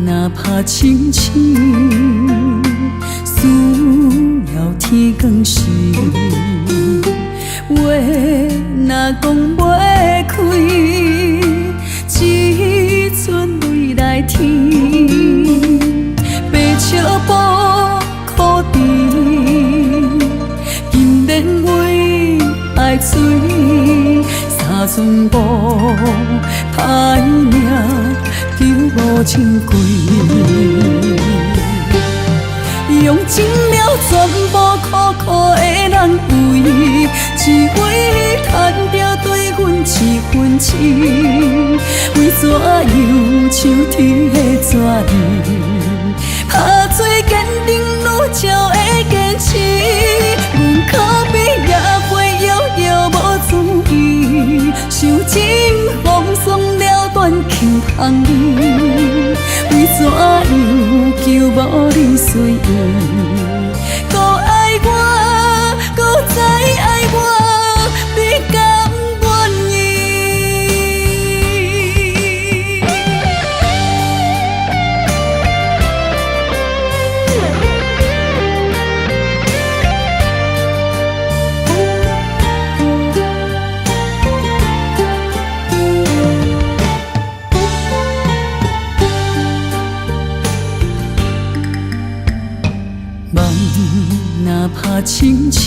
哪怕深深需要天光时，话若讲袂开，只剩泪来天。白笑步苦甜，金莲花爱水，三寸布歹命求无情归。用尽了全部苦苦的人为，只为赚着对阮一份情。为怎样像天的纸呢？打做坚定愈照的坚持。阮可比也会摇摇无注意，想尽风霜了断轻香意。为怎样求无你随意？搁爱我，搁再爱我，你甘愿意？梦哪怕深深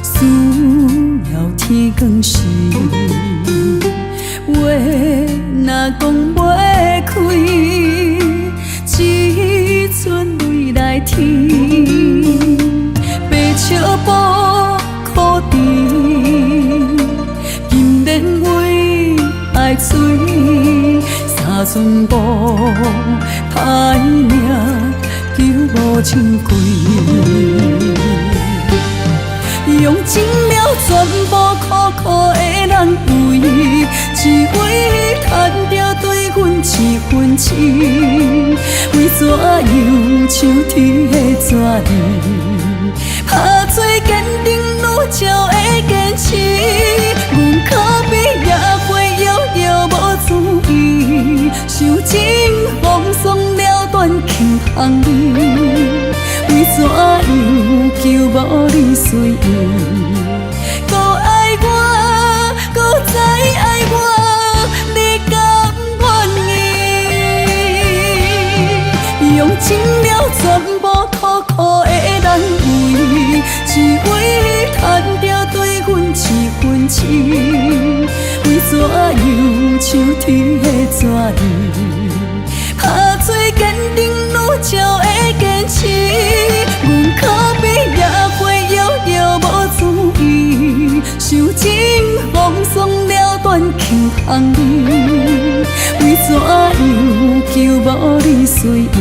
需要天光时，话若讲袂开，只剩泪来天。白笑步苦甜，金莲花爱水，三寸布歹命求无情归。用尽了全部苦苦的人为，只为赚着对阮一份情。为怎样像天的纸呢？打做坚定愈照的坚持。阮可比也会摇摇无注意，想尽风霜了断轻香意。为怎样求无你随意？搁爱我，搁再爱我，你甘愿意？用尽了全部苦苦的人为，只为赚着对阮一份情。为怎样像天的纸呢？打做坚定愈照的坚持。阮可比也会摇摇无注意，想尽风霜了断轻香意。为怎样求无你随意？